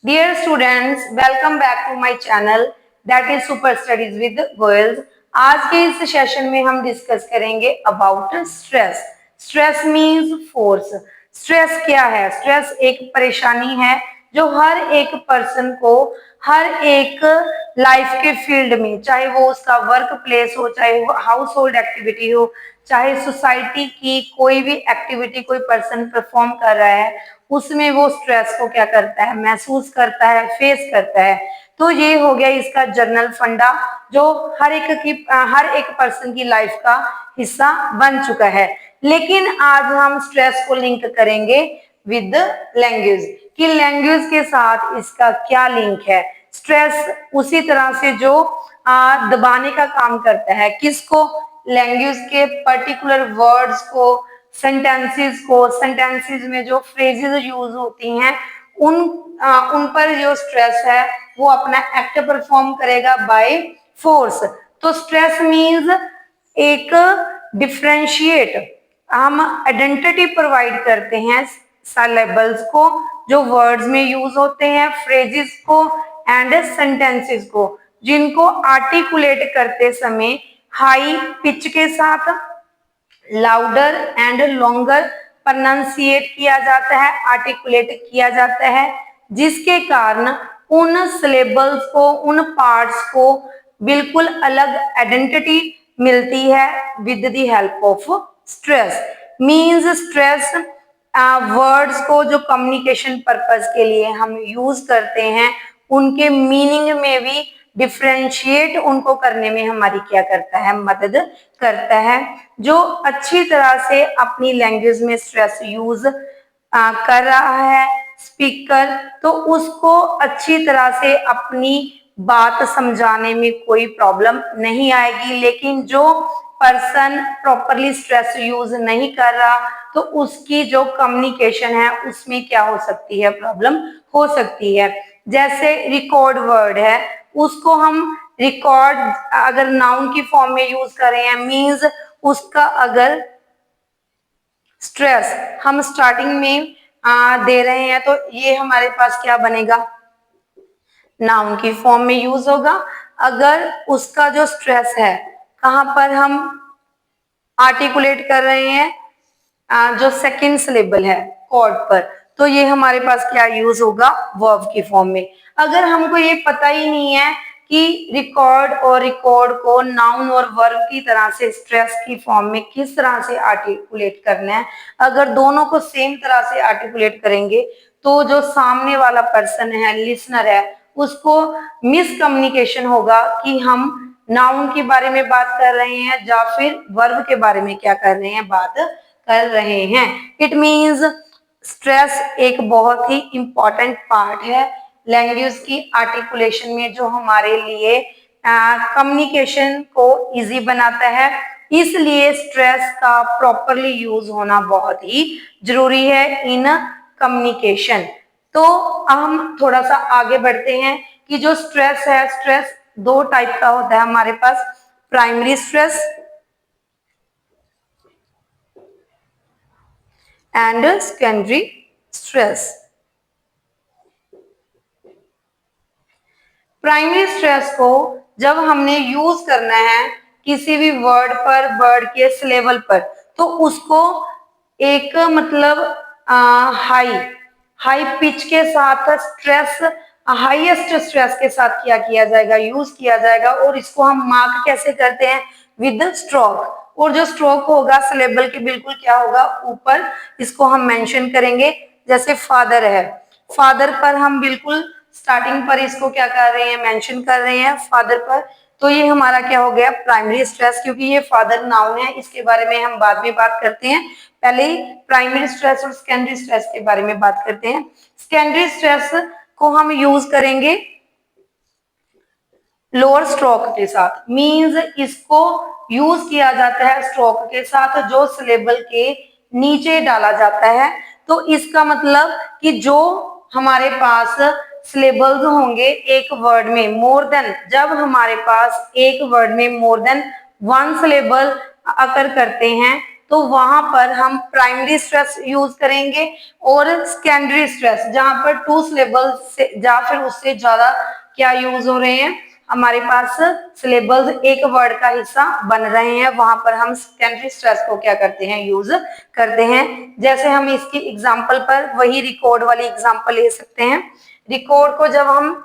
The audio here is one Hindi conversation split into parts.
Dear students, welcome back to my channel that is Super Studies with Goels। आज के इस सेशन में हम डिस्कस करेंगे about stress. Stress means force. Stress क्या है? स्ट्रेस एक परेशानी है जो हर एक पर्सन को हर एक लाइफ के फील्ड में, चाहे वो उसका वर्क प्लेस हो, चाहे वो हाउस होल्ड एक्टिविटी हो, चाहे सोसाइटी की कोई भी एक्टिविटी कोई पर्सन परफॉर्म कर रहा है, उसमें वो स्ट्रेस को क्या करता है, महसूस करता है, फेस करता है। तो ये हो गया इसका जनरल फंडा जो हर एक पर्सन की लाइफ का हिस्सा बन चुका है। लेकिन आज हम स्ट्रेस को लिंक करेंगे विद लैंग्वेज कि लैंग्वेज के साथ इसका क्या लिंक है। स्ट्रेस उसी तरह से जो दबाने का काम करता है, किसको? लैंग्वेज के पर्टिकुलर वर्ड्स को, सेंटेंसेस में जो फ्रेजेस यूज होती हैं उन पर जो स्ट्रेस है वो अपना एक्ट परफॉर्म करेगा बाय फोर्स। तो स्ट्रेस मीन्स एक डिफरेंशिएट, हम आइडेंटिटी प्रोवाइड करते हैं सिलेबल्स को जो वर्ड्स में यूज होते हैं, फ्रेजेस को एंड सेंटेंसेस को, जिनको आर्टिकुलेट करते समय हाई पिच के साथ लाउडर एंड लॉन्गर प्रोनाउंसिएट किया जाता है, आर्टिकुलेट किया जाता है, जिसके कारण उन सिलेबल्स को, उन पार्ट्स को बिल्कुल अलग आइडेंटिटी मिलती है with the help of stress. Means stress words को जो कम्युनिकेशन पर्पस के लिए हम यूज करते हैं उनके मीनिंग में भी डिफरेंशिएट उनको करने में हमारी क्या करता है, मदद करता है। जो अच्छी तरह से अपनी लैंग्वेज में स्ट्रेस यूज कर रहा है स्पीकर, तो उसको अच्छी तरह से अपनी बात समझाने में कोई प्रॉब्लम नहीं आएगी। लेकिन जो पर्सन प्रॉपरली स्ट्रेस यूज नहीं कर रहा तो उसकी जो कम्युनिकेशन है उसमें क्या हो सकती है, प्रॉब्लम हो सकती है। जैसे रिकॉर्ड वर्ड है, उसको हम रिकॉर्ड अगर नाउन की फॉर्म में यूज कर रहे हैं, मीन्स उसका अगर स्ट्रेस हम स्टार्टिंग में दे रहे हैं तो ये हमारे पास क्या बनेगा, नाउन की फॉर्म में यूज होगा। अगर उसका जो स्ट्रेस है कहां पर हम आर्टिकुलेट कर रहे हैं, जो सेकंड सिलेबल है कॉर्ड पर, तो ये हमारे पास क्या यूज होगा, वर्ब की फॉर्म में। अगर हमको ये पता ही नहीं है कि रिकॉर्ड और रिकॉर्ड को नाउन और वर्ब की तरह से स्ट्रेस की फॉर्म में किस तरह से आर्टिकुलेट करना है, अगर दोनों को सेम तरह से आर्टिकुलेट करेंगे तो जो सामने वाला पर्सन है, लिसनर है, उसको मिसकम्युनिकेशन होगा कि हम नाउन के बारे में बात कर रहे हैं या फिर वर्ब के बारे में क्या कर रहे हैं, बात कर रहे हैं। इट मीन्स स्ट्रेस एक बहुत ही इंपॉर्टेंट पार्ट है लैंग्वेज की आर्टिकुलेशन में, जो हमारे लिए कम्युनिकेशन को इजी बनाता है। इसलिए स्ट्रेस का प्रॉपरली यूज होना बहुत ही जरूरी है इन कम्युनिकेशन। तो हम थोड़ा सा आगे बढ़ते हैं कि जो स्ट्रेस है, स्ट्रेस दो टाइप का होता है हमारे पास, primary stress and secondary stress. Primary stress को जब हमने यूज करना है किसी भी वर्ड पर, वर्ड के सिलेबल पर, तो उसको एक मतलब हाई पिच के साथ स्ट्रेस, हाईएस्ट स्ट्रेस के साथ क्या किया जाएगा, यूज किया जाएगा। और इसको हम मार्क कैसे करते हैं, विद स्ट्रोक। और जो स्ट्रोक होगा सिलेबल के बिल्कुल क्या होगा, ऊपर इसको हम मेंशन करेंगे। जैसे फादर है, फादर पर हम बिल्कुल स्टार्टिंग पर इसको क्या कर रहे हैं, मेंशन कर रहे हैं फादर पर। तो ये हमारा क्या हो गया, प्राइमरी स्ट्रेस, क्योंकि ये फादर नाउन है, इसके बारे में हम बाद में बात करते हैं। पहले ही प्राइमरी स्ट्रेस और सेकेंडरी स्ट्रेस के बारे में बात करते हैं। सेकेंडरी स्ट्रेस को हम यूज करेंगे लोअर स्ट्रोक के साथ। मींस इसको यूज किया जाता है स्ट्रोक के साथ जो सिलेबल के नीचे डाला जाता है। तो इसका मतलब कि जो हमारे पास सिलेबल्स होंगे एक वर्ड में, मोर देन, जब हमारे पास एक वर्ड में मोर देन वन सिलेबल अकर करते हैं तो वहां पर हम प्राइमरी स्ट्रेस यूज करेंगे, और सेकेंडरी स्ट्रेस जहां पर 2 सिलेबल से या फिर उससे ज्यादा क्या यूज हो रहे हैं, हमारे पास सिलेबल्स एक वर्ड का हिस्सा बन रहे हैं, वहां पर हम सेकेंडरी स्ट्रेस को क्या करते हैं, यूज करते हैं। जैसे हम इसकी एग्जांपल पर वही रिकॉर्ड वाली एग्जांपल ले सकते हैं। रिकॉर्ड को जब हम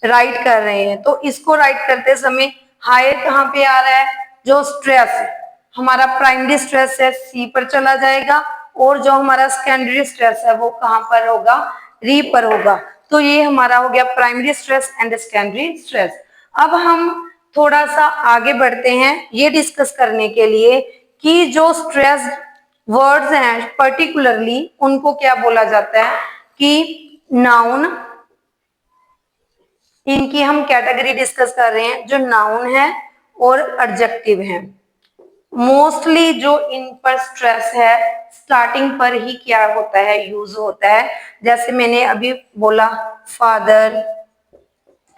राइट कर रहे हैं तो इसको राइट करते समय हायर कहाँ पे आ रहा है, जो स्ट्रेस हमारा प्राइमरी स्ट्रेस है सी पर चला जाएगा, और जो हमारा सेकेंडरी स्ट्रेस है वो कहाँ पर होगा, री पर होगा। तो ये हमारा हो गया primary stress and secondary stress. अब हम थोड़ा सा आगे बढ़ते हैं ये डिस्कस करने के लिए कि जो स्ट्रेस वर्ड्स हैं पर्टिकुलरली उनको क्या बोला जाता है, कि नाउन, इनकी हम कैटेगरी डिस्कस कर रहे हैं, जो नाउन है और एडजेक्टिव है। मोस्टली जो इन पर स्ट्रेस है स्टार्टिंग पर ही क्या होता है, यूज होता है। जैसे मैंने अभी बोला फादर,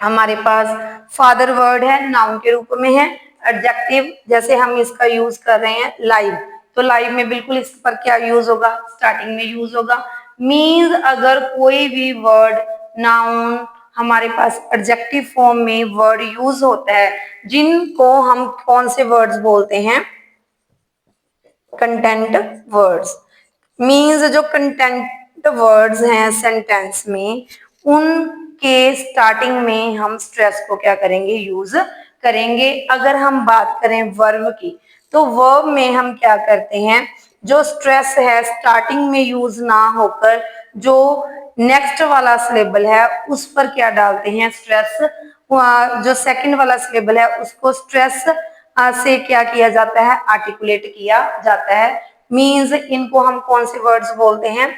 हमारे पास फादर वर्ड है नाउन के रूप में है। एडजेक्टिव जैसे हम इसका यूज कर रहे हैं लाइव, तो लाइव में बिल्कुल इस पर क्या यूज होगा, स्टार्टिंग में यूज होगा। मीन्स अगर कोई भी वर्ड नाउन हमारे पास एडजेक्टिव फॉर्म में वर्ड यूज होता है, जिनको हम कौन से वर्ड्स बोलते हैं, कंटेंट वर्ड्स। मीन्स जो कंटेंट वर्ड्स हैं सेंटेंस में, उनके स्टार्टिंग में हम स्ट्रेस को क्या करेंगे, यूज करेंगे। अगर हम बात करें वर्ब की, तो वर्ब में हम क्या करते हैं, जो स्ट्रेस है स्टार्टिंग में यूज ना होकर जो नेक्स्ट वाला सिलेबल है उस पर क्या डालते हैं, स्ट्रेस। जो सेकंड वाला सिलेबल है उसको स्ट्रेस से क्या किया जाता है, आर्टिकुलेट किया जाता है। मीन्स इनको हम कौन से वर्ड्स बोलते हैं,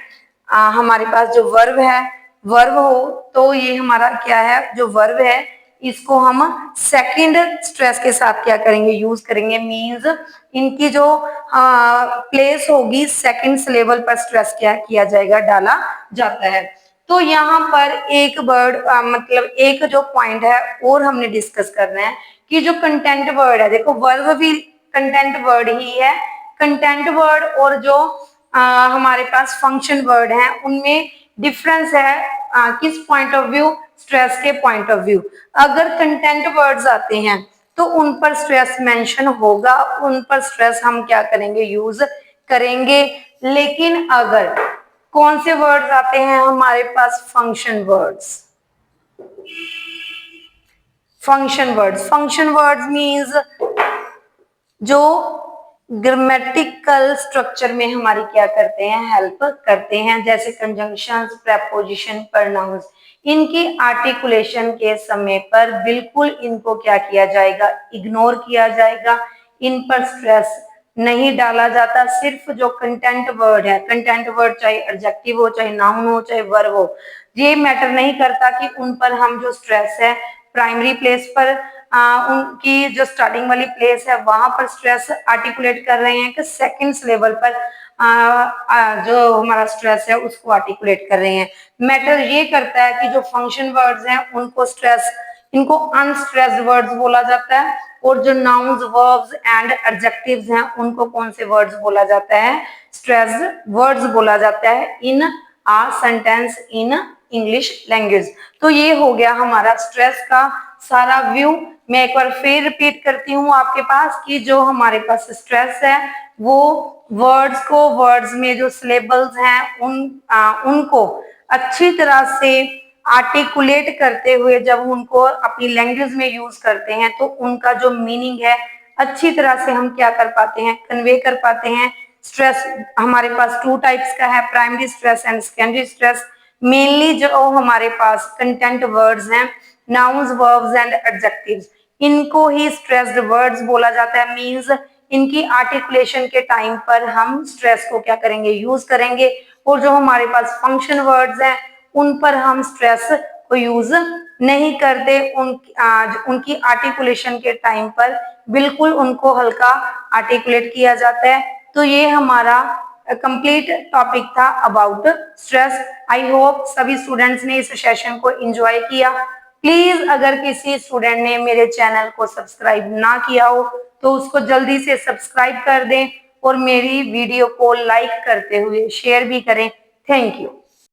हमारे पास जो वर्ब है, वर्ब हो तो ये हमारा क्या है, जो वर्ब है इसको हम सेकंड स्ट्रेस के साथ क्या करेंगे, यूज करेंगे। मीन्स इनकी जो प्लेस होगी सेकंड सिलेबल पर स्ट्रेस क्या किया जाएगा, डाला जाता है। तो यहाँ पर एक वर्ड मतलब एक जो पॉइंट है और हमने डिस्कस करना है कि जो कंटेंट वर्ड है, देखो वर्ब भी कंटेंट वर्ड ही है। कंटेंट वर्ड और जो हमारे पास फंक्शन वर्ड है उनमें डिफरेंस है, किस पॉइंट ऑफ व्यू, स्ट्रेस के पॉइंट ऑफ व्यू। अगर कंटेंट वर्ड्स आते हैं तो उन पर स्ट्रेस मेंशन होगा, उन पर स्ट्रेस हम क्या करेंगे, यूज करेंगे। लेकिन अगर कौन से वर्ड्स आते हैं हमारे पास, function words. Function words means जो ग्रामेटिकल स्ट्रक्चर में हमारी क्या करते हैं, हेल्प करते हैं। जैसे कंजंक्शंस, प्रेपोजिशन, प्रोनाउंस, इनकी आर्टिकुलेशन के समय पर बिल्कुल इनको क्या किया जाएगा, इग्नोर किया जाएगा। इन पर स्ट्रेस नहीं डाला जाता। सिर्फ जो कंटेंट वर्ड है, कंटेंट वर्ड चाहे एडजेक्टिव हो, चाहे नाउन हो, चाहे वर्ब हो, ये मैटर नहीं करता कि उन पर हम जो स्ट्रेस है प्राइमरी प्लेस पर उनकी जो स्टार्टिंग वाली प्लेस है वहां पर स्ट्रेस आर्टिकुलेट कर रहे हैं, कि सेकंड लेवल पर जो हमारा स्ट्रेस है उसको आर्टिकुलेट कर रहे हैं। मैटर ये करता है कि जो फंक्शन वर्ड्स हैं उनको स्ट्रेस, इनको अनस्ट्रेस्ड वर्ड्स बोला जाता है, और जो नाउन्स, वर्ब्स एंड एडजेक्टिव्स हैं उनको कौन से वर्ड्स बोला जाता है, स्ट्रेस्ड वर्ड्स बोला जाता है इन आ सेंटेंस इन इंग्लिश लैंग्वेज। तो ये हो गया हमारा स्ट्रेस का सारा व्यू। मैं एक बार फिर रिपीट करती हूँ आपके पास कि जो हमारे पास स्ट्रेस है वो वर्ड्स को, वर्ड्स में जो सिलेबल्स हैं उनको अच्छी तरह से आर्टिकुलेट करते हुए जब उनको अपनी लैंग्वेज में यूज करते हैं तो उनका जो मीनिंग है अच्छी तरह से हम क्या कर पाते हैं, कन्वे कर पाते हैं। स्ट्रेस हमारे पास 2 टाइप्स का है, primary stress and secondary stress. Mainly जो हमारे पास कंटेंट वर्ड्स हैं, नाउन्स, वर्ब्स एंड एडजेक्टिव्स, इनको ही स्ट्रेस्ड वर्ड्स बोला जाता है। मींस इनकी आर्टिकुलेशन के टाइम पर हम स्ट्रेस को क्या करेंगे, यूज करेंगे। और जो हमारे पास फंक्शन वर्ड्स हैं उन पर हम स्ट्रेस को यूज नहीं करते। उनकी आर्टिकुलेशन के टाइम पर बिल्कुल उनको हल्का आर्टिकुलेट किया जाता है। तो ये हमारा कंप्लीट टॉपिक था अबाउट स्ट्रेस। आई होप सभी स्टूडेंट्स ने इस सेशन को एंजॉय किया। प्लीज अगर किसी स्टूडेंट ने मेरे चैनल को सब्सक्राइब ना किया हो तो उसको जल्दी से सब्सक्राइब कर दें और मेरी वीडियो को लाइक करते हुए शेयर भी करें। Thank you.